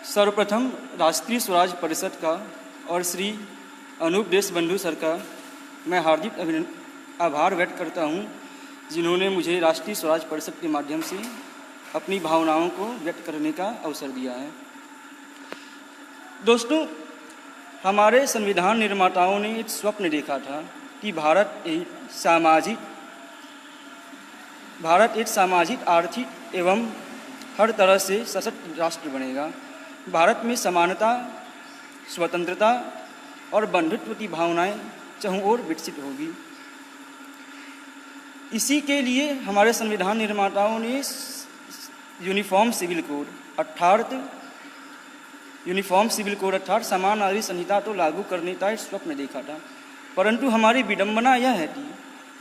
सर्वप्रथम राष्ट्रीय स्वराज परिषद का और श्री अनूप देशबंधु सर का मैं हार्दिक आभार व्यक्त करता हूं, जिन्होंने मुझे राष्ट्रीय स्वराज परिषद के माध्यम से अपनी भावनाओं को व्यक्त करने का अवसर दिया है। दोस्तों, हमारे संविधान निर्माताओं ने एक स्वप्न देखा था कि भारत एक सामाजिक, आर्थिक एवं हर तरह से सशक्त राष्ट्र बनेगा। भारत में समानता, स्वतंत्रता और बंधुत्व की भावनाएं चहुं ओर विकसित होगी। इसी के लिए हमारे संविधान निर्माताओं ने यूनिफॉर्म सिविल कोड अर्थात समान नागरिक संहिता तो लागू करने का एक स्वप्न देखा था। परंतु हमारी विडंबना यह है कि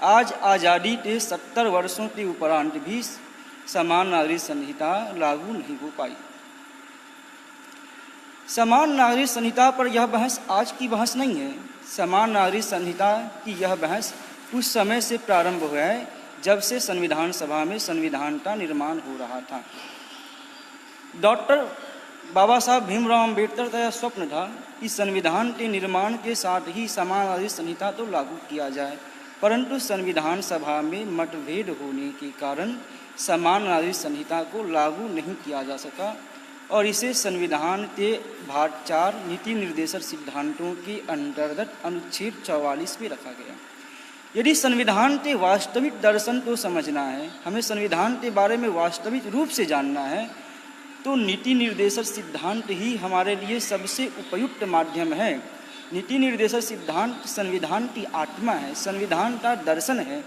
आज आज़ादी के 70 वर्षों के उपरांत भी समान नागरिक संहिता लागू नहीं हो पाई। समान नागरिक संहिता पर यह बहस आज की बहस नहीं है। समान नागरिक संहिता की यह बहस उस समय से प्रारंभ हुआ है जब से संविधान सभा में संविधान का निर्माण हो रहा था। डॉक्टर बाबा साहब भीमराव अम्बेडकर का यह स्वप्न था कि संविधान के निर्माण के साथ ही समान नागरिक संहिता तो लागू किया जाए, परंतु संविधान सभा में मतभेद होने के कारण समान नागरिक संहिता को लागू नहीं किया जा सका और इसे संविधान के भाग 4 नीति निर्देशक सिद्धांतों के अंतर्गत अनुच्छेद 44 में रखा गया। यदि संविधान के वास्तविक दर्शन को समझना है, हमें संविधान के बारे में वास्तविक रूप से जानना है, तो नीति निर्देशक सिद्धांत ही हमारे लिए सबसे उपयुक्त माध्यम है। नीति निर्देशक सिद्धांत संविधान की आत्मा है, संविधान का दर्शन है,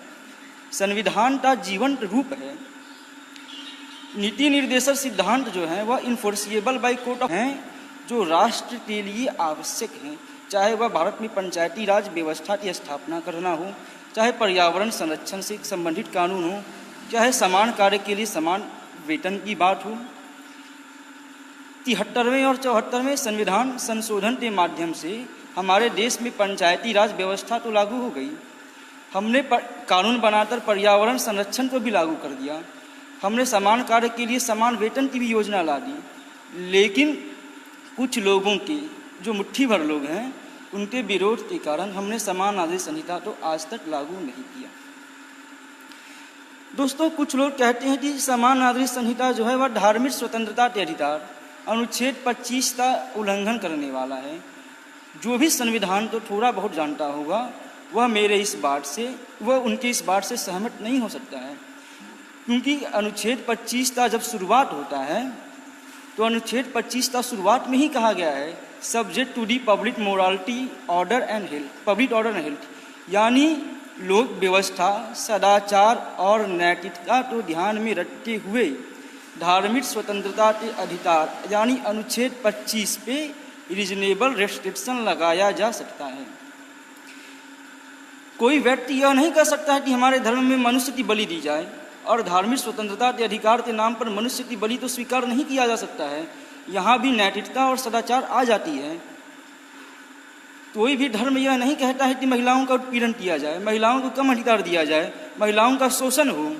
संविधान का जीवंत रूप है। नीति निर्देशक सिद्धांत जो है वह इन्फोर्सिएबल बाय कोर्ट ऑफ हैं, जो राष्ट्र के लिए आवश्यक हैं, चाहे वह भारत में पंचायती राज व्यवस्था की स्थापना करना हो, चाहे पर्यावरण संरक्षण से संबंधित कानून हो, चाहे समान कार्य के लिए समान वेतन की बात हो। 73वें और 74वें संविधान संशोधन के माध्यम से हमारे देश में पंचायती राज व्यवस्था तो लागू हो गई। हमने कानून बनाकर पर्यावरण संरक्षण को भी लागू कर दिया। हमने समान कार्य के लिए समान वेतन की भी योजना ला दी। लेकिन कुछ लोगों के, जो मुट्ठी भर लोग हैं, उनके विरोध के कारण हमने समान नागरिक संहिता तो आज तक लागू नहीं किया। दोस्तों, कुछ लोग कहते हैं कि समान नागरिक संहिता जो है वह धार्मिक स्वतंत्रता के अधिकार अनुच्छेद 25 का उल्लंघन करने वाला है। जो भी संविधान को थोड़ा बहुत जानता होगा वह उनके इस बात से सहमत नहीं हो सकता है, क्योंकि अनुच्छेद 25 का जब शुरुआत होता है तो अनुच्छेद 25 का शुरुआत में ही कहा गया है subject to the public morality order and health, यानी लोक व्यवस्था, सदाचार और नैतिकता को ध्यान में रखते हुए धार्मिक स्वतंत्रता के अधिकार यानी अनुच्छेद 25 पे रीजनेबल रेस्ट्रिक्शन लगाया जा सकता है। कोई व्यक्ति यह नहीं कह सकता है कि हमारे धर्म में मनुष्य की बलि दी जाए, और धार्मिक स्वतंत्रता के अधिकार के नाम पर मनुष्य की बलि तो स्वीकार नहीं किया जा सकता है। यहाँ भी नैतिकता और सदाचार आ जाती है। कोई भी धर्म यह नहीं कहता है कि महिलाओं का उत्पीड़न किया जाए, महिलाओं को कम अधिकार दिया जाए, महिलाओं का शोषण हो,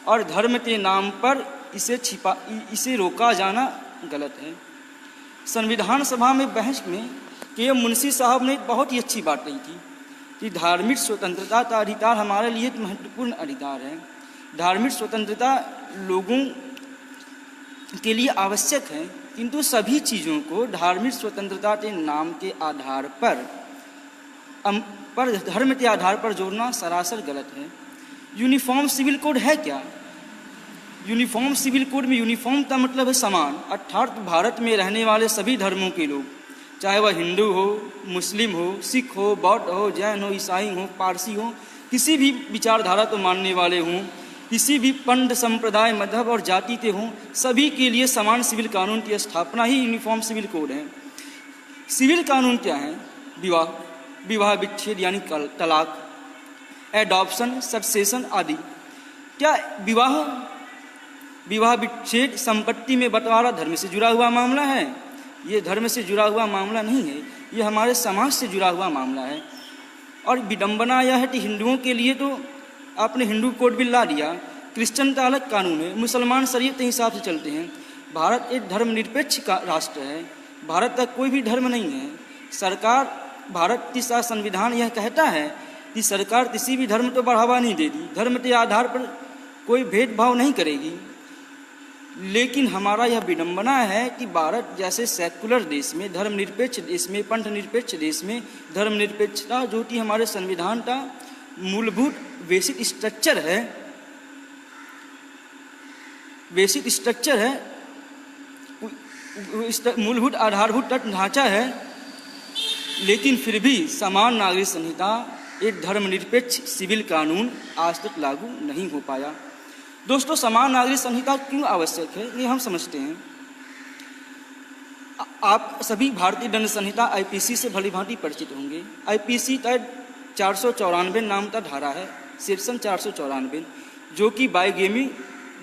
और धर्म के नाम पर इसे रोका जाना गलत है। संविधान सभा में बहस में के मुंशी साहब ने बहुत ही अच्छी बात कही थी कि धार्मिक स्वतंत्रता का अधिकार हमारे लिए एक महत्वपूर्ण अधिकार है। धार्मिक स्वतंत्रता लोगों के लिए आवश्यक है, किंतु सभी चीज़ों को धार्मिक स्वतंत्रता के नाम के आधार पर धर्म के आधार पर जोड़ना सरासर गलत है। यूनिफॉर्म सिविल कोड है क्या? यूनिफॉर्म सिविल कोड में यूनिफॉर्म का मतलब है समान, अर्थात भारत में रहने वाले सभी धर्मों के लोग, चाहे वह हिंदू हो, मुस्लिम हो, सिख हो, बौद्ध हो, जैन हो, ईसाई हो, पारसी हो, किसी भी विचारधारा को मानने वाले हों, किसी भी पंथ, संप्रदाय, मजहब और जाति के हों, सभी के लिए समान सिविल कानून की स्थापना ही यूनिफॉर्म सिविल कोड है। सिविल कानून क्या है? विवाह विच्छेद यानी तलाक, एडॉप्शन, सक्सेशन आदि। क्या विवाह विच्छेद संपत्ति में बंटवारा धर्म से जुड़ा हुआ मामला है? ये धर्म से जुड़ा हुआ मामला नहीं है, ये हमारे समाज से जुड़ा हुआ मामला है। और विडंबना यह है कि हिंदुओं के लिए तो आपने हिंदू कोड बिल ला दिया, क्रिश्चियन का अलग कानून है, मुसलमान शरीयत के हिसाब से चलते हैं, भारत एक धर्मनिरपेक्ष का राष्ट्र है। भारत का कोई भी धर्म नहीं है। सरकार, भारत का संविधान यह कहता है कि सरकार किसी भी धर्म को बढ़ावा नहीं देगी, धर्म के आधार पर कोई भेदभाव नहीं करेगी। लेकिन हमारा यह विडंबना है कि भारत जैसे सेकुलर देश में, धर्मनिरपेक्ष देश में, पंथ-निरपेक्ष देश में धर्मनिरपेक्षता जो कि हमारे संविधान का मूलभूत बेसिक स्ट्रक्चर है, मूलभूत आधारभूत ढांचा है, लेकिन फिर भी समान नागरिक संहिता एक धर्मनिरपेक्ष सिविल कानून आज तक लागू नहीं हो पाया। दोस्तों, समान नागरिक संहिता क्यों आवश्यक है ये हम समझते हैं। आप सभी भारतीय दंड संहिता आईपीसी से भली भांति परिचित होंगे। आईपीसी का 494 नाम का धारा है, सेक्शन 494, जो कि बाइगेमी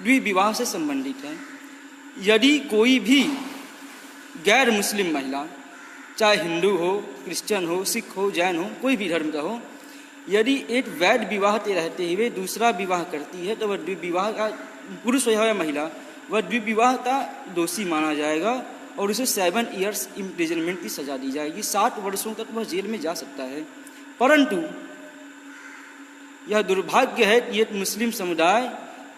द्विविवाह से संबंधित है। यदि कोई भी गैर मुस्लिम महिला, चाहे हिंदू हो, क्रिश्चियन हो, सिख हो, जैन हो, कोई भी धर्म का हो, यदि एक वैध विवाह के रहते हुए दूसरा विवाह करती है तो वह द्विविवाह का, पुरुष हो या महिला, वह द्विविवाह का दोषी माना जाएगा और उसे 7 ईयर्स इम्प्रिजनमेंट की सजा दी जाएगी। 7 वर्षों तक वह जेल में जा सकता है। परंतु यह दुर्भाग्य है कि एक मुस्लिम समुदाय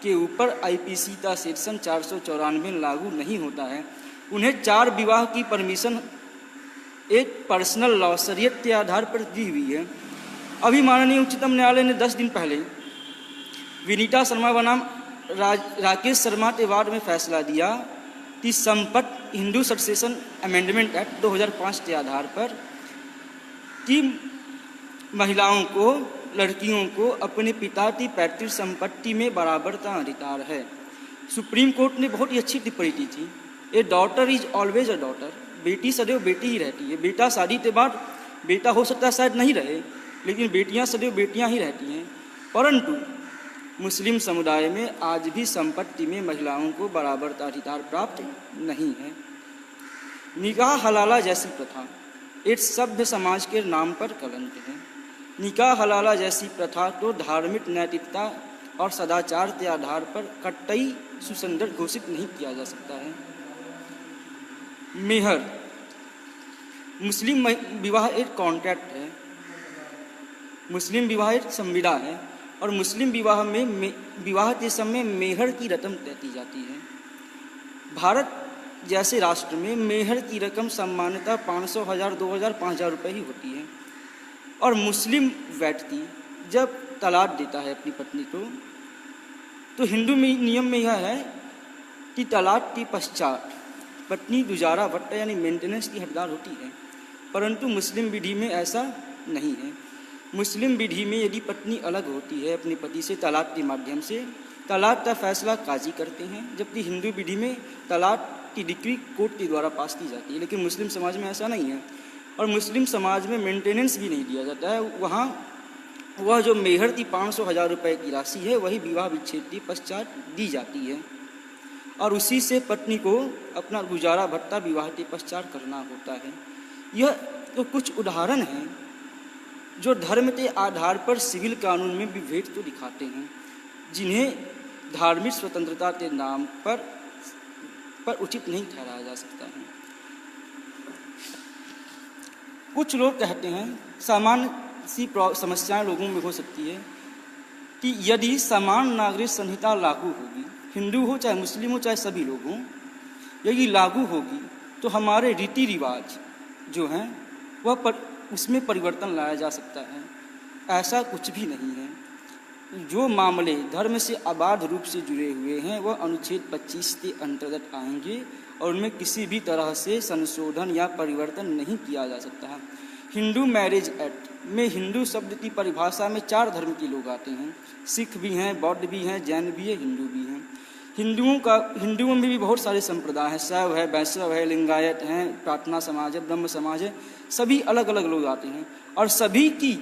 के ऊपर आईपीसी का सेक्शन 494 लागू नहीं होता है। उन्हें 4 विवाह की परमिशन एक पर्सनल लॉ, शरीयत के आधार पर दी हुई है। अभी माननीय उच्चतम न्यायालय ने 10 दिन पहले विनीता शर्मा बनाम राकेश शर्मा के वाद में फैसला दिया कि संपत्ति हिंदू सक्सेशन अमेंडमेंट एक्ट 2005 के आधार पर कि महिलाओं को, लड़कियों को अपने पिता की पैतृक संपत्ति में बराबर का अधिकार है। सुप्रीम कोर्ट ने बहुत ही अच्छी टिप्पणी की थी, ए daughter is always a daughter, बेटी सदैव बेटी ही रहती है। बेटा शादी के बाद बेटा हो सकता है शायद नहीं रहे, लेकिन बेटियां सदैव बेटियां ही रहती हैं। परंतु मुस्लिम समुदाय में आज भी संपत्ति में महिलाओं को बराबर का अधिकार प्राप्त नहीं है। निकाह हलाला जैसी प्रथा एक सभ्य समाज के नाम पर कलंक है। निकाह हलाला जैसी प्रथा तो धार्मिक नैतिकता और सदाचार के आधार पर कतई सुसंदर घोषित नहीं किया जा सकता है। मेहर, मुस्लिम विवाह एक कॉन्ट्रैक्ट है, मुस्लिम विवाह एक संविदा है और मुस्लिम विवाह में विवाह के समय मेहर की रकम तय की जाती है। भारत जैसे राष्ट्र में मेहर की रकम सामान्यतः 500, 1000, 2000, 5000 रुपये ही होती है। और मुस्लिम व्यक्ति जब तलाक देता है अपनी पत्नी को, तो हिंदू नियम में यह है कि तलाक के पश्चात पत्नी गुजारा भत्ता यानी मेंटेनेंस की हकदार होती है। परंतु मुस्लिम विधि में ऐसा नहीं है। मुस्लिम विधि में यदि पत्नी अलग होती है अपने पति से तलाक के माध्यम से, तलाक का फैसला काजी करते हैं, जबकि हिंदू विधि में तलाक की डिक्री कोर्ट के द्वारा पास की जाती है। लेकिन मुस्लिम समाज में ऐसा नहीं है। और मुस्लिम समाज में मेंटेनेंस भी नहीं दिया जाता है। वहाँ वह जो मेहर की 500, 1000 रुपये की राशि है वही विवाह विच्छेद के पश्चात दी जाती है और उसी से पत्नी को अपना गुजारा भत्ता विवाह के पश्चात करना होता है। यह तो कुछ उदाहरण हैं जो धर्म के आधार पर सिविल कानून में विभेद तो दिखाते हैं, जिन्हें धार्मिक स्वतंत्रता के नाम पर उचित नहीं ठहराया जा सकता है। कुछ लोग कहते हैं, सामान्य सी समस्याएं लोगों में हो सकती है कि यदि समान नागरिक संहिता लागू होगी, हिंदू हो चाहे मुस्लिम हो चाहे सभी लोग हों, यदि लागू होगी तो हमारे रीति रिवाज जो हैं वह उसमें परिवर्तन लाया जा सकता है। ऐसा कुछ भी नहीं है। जो मामले धर्म से अबाध रूप से जुड़े हुए हैं वह अनुच्छेद 25 के अंतर्गत आएंगे और उनमें किसी भी तरह से संशोधन या परिवर्तन नहीं किया जा सकता है। हिंदू मैरिज एक्ट में हिंदू शब्द की परिभाषा में 4 धर्म के लोग आते हैं। सिख भी हैं, बौद्ध भी हैं, जैन भी है, हिंदू भी हैं। हिंदुओं में भी बहुत सारे संप्रदाय हैं, शैव है, वैष्णव है, लिंगायत हैं, प्रार्थना समाज है, ब्रह्म समाज है, सभी अलग अलग लोग आते हैं और सभी की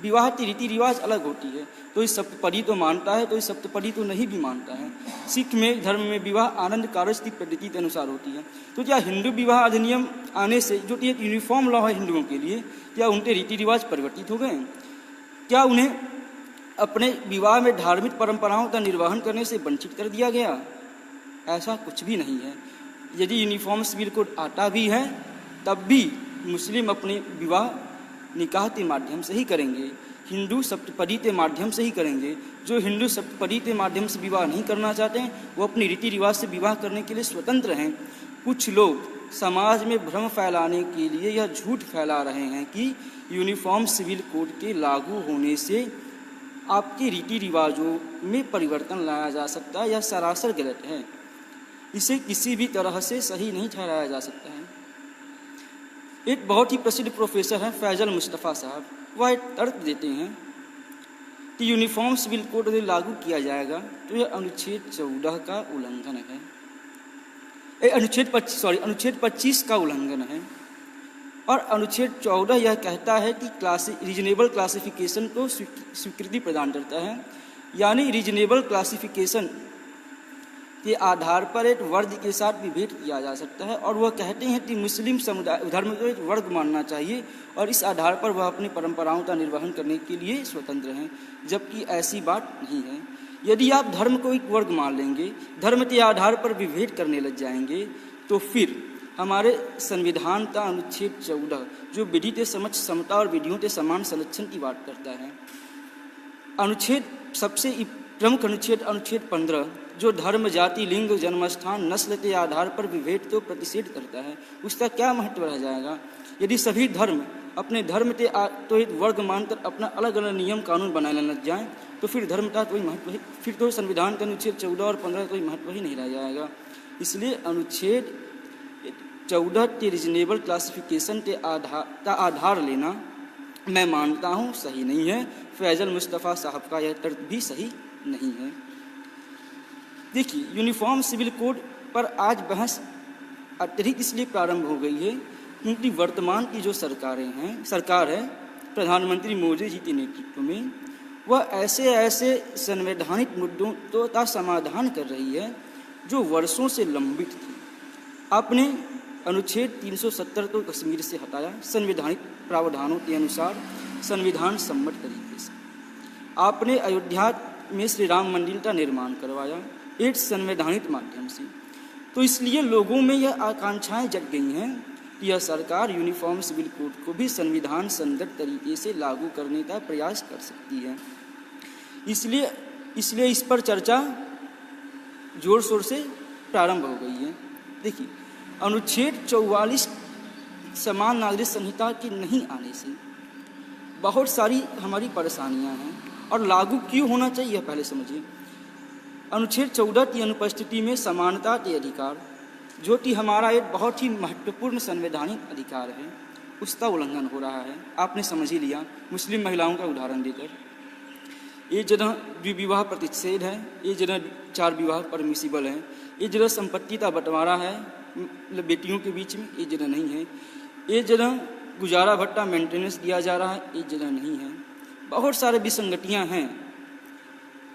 विवाह की रीति रिवाज अलग होती है। तो इस सप्तपदी तो मानता है, तो इस सप्तपदी तो नहीं भी मानता है। सिख में धर्म में विवाह आनंद कारज की पद्धति के अनुसार होती है। तो क्या हिंदू विवाह अधिनियम आने से, जो कि एक यूनिफॉर्म लॉ है हिंदुओं के लिए, क्या उनके रीति रिवाज परिवर्तित हो गए? क्या उन्हें अपने विवाह में धार्मिक परंपराओं का निर्वहन करने से वंचित कर दिया गया? ऐसा कुछ भी नहीं है। यदि यूनिफॉर्म सिविल कोड आता भी है तब भी मुस्लिम अपने विवाह निकाह के माध्यम से ही करेंगे, हिंदू सप्तपदी के माध्यम से ही करेंगे। जो हिंदू सप्तपदी के माध्यम से विवाह नहीं करना चाहते हैं वो अपनी रीति रिवाज से विवाह करने के लिए स्वतंत्र हैं। कुछ लोग समाज में भ्रम फैलाने के लिए यह झूठ फैला रहे हैं कि यूनिफॉर्म सिविल कोड के लागू होने से आपके रीति रिवाजों में परिवर्तन लाया जा सकता है। यह सरासर गलत है, इसे किसी भी तरह से सही नहीं ठहराया जा सकता है। एक बहुत ही प्रसिद्ध प्रोफेसर हैं फैजल मुस्तफ़ा साहब, वह एक तर्क देते हैं कि यूनिफॉर्म सिविल कोड यदि लागू किया जाएगा तो यह अनुच्छेद 14 का उल्लंघन है, अनुच्छेद 25 का उल्लंघन है। और अनुच्छेद 14 यह कहता है कि रीजनेबल क्लासिफिकेशन को स्वीकृति प्रदान करता है, यानी रीजनेबल क्लासिफिकेशन के आधार पर एक वर्ग के साथ विभेद किया जा सकता है। और वह कहते हैं कि मुस्लिम समुदाय धर्म को एक वर्ग मानना चाहिए और इस आधार पर वह अपनी परंपराओं का निर्वहन करने के लिए स्वतंत्र हैं, जबकि ऐसी बात नहीं है। यदि आप धर्म को एक वर्ग मान लेंगे, धर्म के आधार पर विभेद करने लग जाएंगे, तो फिर हमारे संविधान का अनुच्छेद 14 जो विधि के समक्ष समता और विधियों के समान संरक्षण की बात करता है, सबसे प्रमुख अनुच्छेद 15 जो धर्म, जाति, लिंग, जन्मस्थान, नस्ल के आधार पर विभेद को प्रतिषेध करता है, उसका क्या महत्व रह जाएगा। यदि सभी धर्म अपने धर्म के तो एक वर्ग मानकर अपना अलग अलग नियम कानून बनाने लग जाएं, तो फिर धर्म का कोई महत्व ही, फिर तो संविधान के अनुच्छेद 14 और 15 का कोई महत्व ही नहीं रह जाएगा। इसलिए अनुच्छेद 14 के रीजनेबल क्लासिफिकेशन के आधार लेना मैं मानता हूँ सही नहीं है। फैजल मुस्तफ़ा साहब का यह तर्क भी सही नहीं है। देखिए, यूनिफॉर्म सिविल कोड पर आज बहस अत्यधिक इसलिए प्रारंभ हो गई है क्योंकि वर्तमान की जो सरकार है प्रधानमंत्री मोदी जी के नेतृत्व में, वह ऐसे संवैधानिक मुद्दों का समाधान कर रही है जो वर्षों से लंबित थी। आपने अनुच्छेद 370 को कश्मीर से हटाया संवैधानिक प्रावधानों के अनुसार संविधान सम्मत तरीके से। आपने अयोध्या में श्री राम मंदिर का निर्माण करवाया एक संवैधानिक माध्यम से। तो इसलिए लोगों में यह आकांक्षाएं जग गई हैं कि यह सरकार यूनिफॉर्म सिविल कोड को भी संविधान संगत तरीके से लागू करने का प्रयास कर सकती है। इसलिए इस पर चर्चा जोर शोर से प्रारंभ हो गई है। देखिए, अनुच्छेद 44 समान नागरिक संहिता के नहीं आने से बहुत सारी हमारी परेशानियां हैं, और लागू क्यों होना चाहिए पहले समझिए। अनुच्छेद 14 की अनुपस्थिति में समानता के अधिकार, जो कि हमारा एक बहुत ही महत्वपूर्ण संवैधानिक अधिकार है, उसका उल्लंघन हो रहा है। आपने समझ ही लिया मुस्लिम महिलाओं का उदाहरण देकर। ये जगह विवाह प्रतिषेध है, ये जगह 4 विवाह परमिसिबल है, ये जगह संपत्ति का बंटवारा है बेटियों के बीच में, ये जगह नहीं है। ये जगह गुजारा भत्ता मेंटेनेंस दिया जा रहा है, ये जगह नहीं है। बहुत सारे विसंगतियाँ हैं।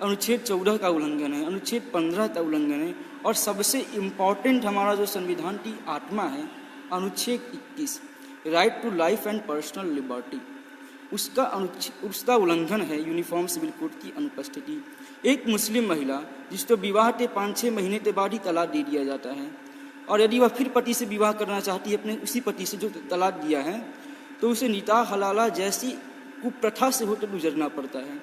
अनुच्छेद 14 का उल्लंघन है, अनुच्छेद 15 का उल्लंघन है, और सबसे इम्पॉर्टेंट हमारा जो संविधान की आत्मा है अनुच्छेद 21 right to life and personal liberty, उसका उल्लंघन है यूनिफॉर्म सिविल कोड की अनुपस्थिति। एक मुस्लिम महिला जिसको विवाह के 5-6 महीने के बाद ही तलाक दे दिया जाता है, और यदि वह फिर पति से विवाह करना चाहती है अपने उसी पति से जो तलाक दिया है, तो उसे निकाह हलाला जैसी कुप्रथा से होकर गुजरना पड़ता है,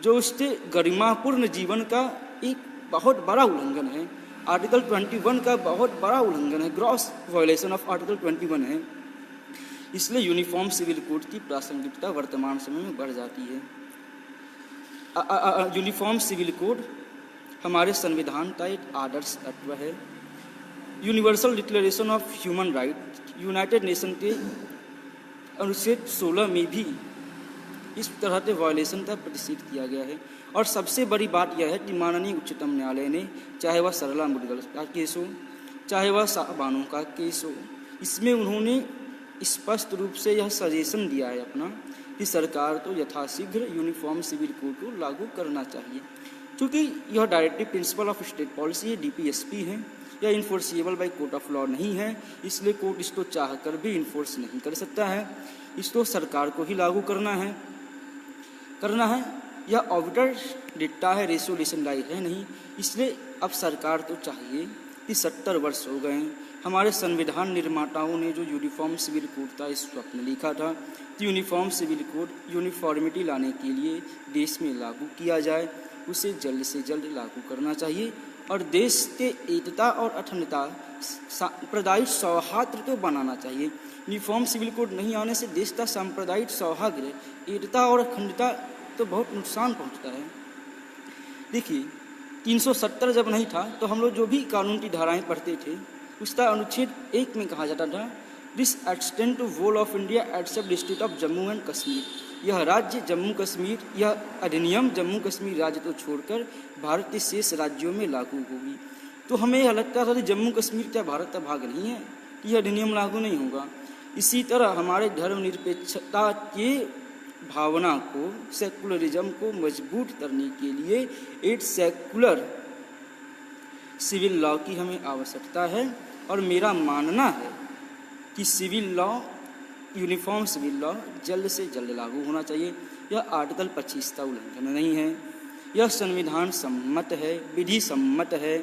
जो उसके गरिमापूर्ण जीवन का एक बहुत बड़ा उल्लंघन है। आर्टिकल 21 का बहुत बड़ा उल्लंघन है, ग्रॉस वायलेशन ऑफ आर्टिकल 21 है। इसलिए यूनिफॉर्म सिविल कोड की प्रासंगिकता वर्तमान समय में बढ़ जाती है। यूनिफॉर्म सिविल कोड हमारे संविधान का एक आदर्श तत्व है। Universal declaration of human right United nation के अनुच्छेद 16 में भी इस तरह के वायलेशन का प्रतिषेध किया गया है। और सबसे बड़ी बात यह है कि माननीय उच्चतम न्यायालय ने, चाहे वह सरला मुद्गल का केस हो, चाहे वह साहबानों का केस हो, इसमें उन्होंने स्पष्ट रूप से यह सजेशन दिया है अपना कि सरकार को यथाशीघ्र यूनिफॉर्म सिविल कोड को लागू करना चाहिए, क्योंकि यह directive principle of state policy है, DPSP है, यह enforceable by court of law नहीं है। इसलिए कोर्ट इसको चाह कर भी इन्फोर्स नहीं कर सकता है, इसको सरकार को ही लागू करना है। यह ऑर्बिटर डिक्टा है, रेसोल्यूशन लाई है नहीं। इसलिए अब सरकार तो चाहिए कि 70 वर्ष हो गए, हमारे संविधान निर्माताओं ने जो यूनिफॉर्म सिविल कोड था इस स्वप्न लिखा था कि यूनिफॉर्म सिविल कोड यूनिफॉर्मिटी लाने के लिए देश में लागू किया जाए, उसे जल्द से जल्द लागू करना चाहिए और देश के एकता और अखंडता सांप्रदायिक सौहार्द को बनाना चाहिए। यूनिफॉर्म सिविल कोड नहीं आने से देश का सांप्रदायिक सौहार्द, एकता और अखंडता तो बहुत नुकसान पहुंचता है। देखिए 370 जब नहीं था तो हम लोग जो भी कानून की धाराएं पढ़ते थे उसका अनुच्छेद 1 में कहा जाता था this extend to whole of India except district of Jammu and Kashmir, यह राज्य जम्मू कश्मीर, यह अधिनियम जम्मू कश्मीर राज्य को छोड़कर भारत के शेष राज्यों में लागू होगी। तो हमें यह लगता था कि जम्मू कश्मीर क्या भारत का भाग नहीं है कि यह अधिनियम लागू नहीं होगा। इसी तरह हमारे धर्मनिरपेक्षता के भावना को, सेकुलरिज्म को मजबूत करने के लिए एक सेकुलर सिविल लॉ की हमें आवश्यकता है और मेरा मानना है कि civil law, uniform civil law जल्द से जल्द लागू होना चाहिए। यह आर्टिकल 25 का उल्लंघन नहीं है, यह संविधान सम्मत है, विधि सम्मत है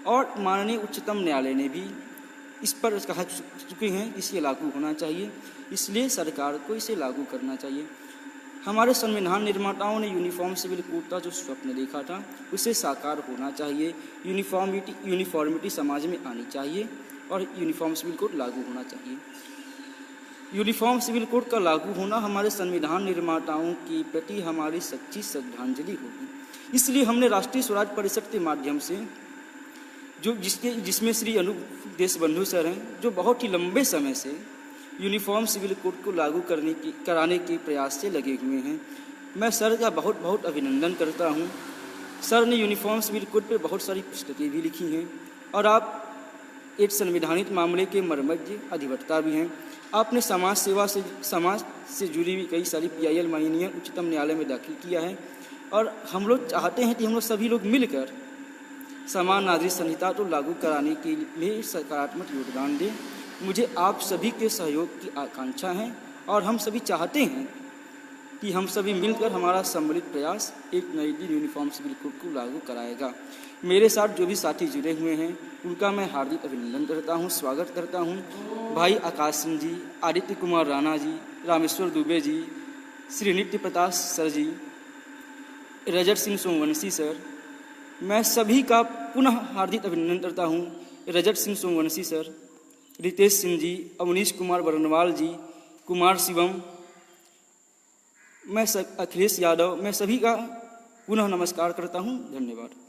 और माननीय उच्चतम न्यायालय ने भी इस पर कहा चुके हैं इसे लागू होना चाहिए, इसलिए सरकार को इसे लागू करना चाहिए। हमारे संविधान निर्माताओं ने यूनिफॉर्म सिविल कोड का जो स्वप्न देखा था उसे साकार होना चाहिए। यूनिफॉर्मिटी समाज में आनी चाहिए और यूनिफॉर्म सिविल कोड लागू होना चाहिए। यूनिफॉर्म सिविल कोड का लागू होना हमारे संविधान निर्माताओं के प्रति हमारी सच्ची श्रद्धांजलि होगी। इसलिए हमने राष्ट्रीय स्वराज परिषद के माध्यम से जिसमें श्री अनूप देशबंधु सर हैं, जो बहुत ही लंबे समय से यूनिफॉर्म सिविल कोड को लागू कराने के प्रयास से लगे हुए हैं, मैं सर का बहुत बहुत अभिनंदन करता हूं। सर ने यूनिफॉर्म सिविल कोड पर बहुत सारी पुस्तकें भी लिखी हैं और आप एक संवैधानिक मामले के मर्मज्ञ अधिवक्ता भी हैं। आपने समाज से जुड़ी हुई कई सारी PIL माननीय उच्चतम न्यायालय में दाखिल किया है और हम लोग चाहते हैं कि हम लोग सभी लोग मिलकर समान नागरिक संहिता को लागू कराने के लिए सकारात्मक योगदान दें। मुझे आप सभी के सहयोग की आकांक्षा है और हम सभी चाहते हैं कि हम सभी मिलकर हमारा सम्मिलित प्रयास एक नई यूनिफॉर्म सिविल कोड को लागू कराएगा। मेरे साथ जो भी साथी जुड़े हुए हैं उनका मैं हार्दिक अभिनंदन करता हूं, स्वागत करता हूं। भाई आकाश सिंह जी, आदित्य कुमार राणा जी, रामेश्वर दुबे जी, श्री नित्य प्रताप सर जी, रजत सिंह सोमवंशी सर, मैं सभी का पुनः हार्दिक अभिनंदन करता हूं। रजत सिंह सोमवंशी सर, रितेश सिंह जी, अवनीश कुमार बरनवाल जी, कुमार शिवम, अखिलेश यादव, मैं सभी का पुनः नमस्कार करता हूं। धन्यवाद।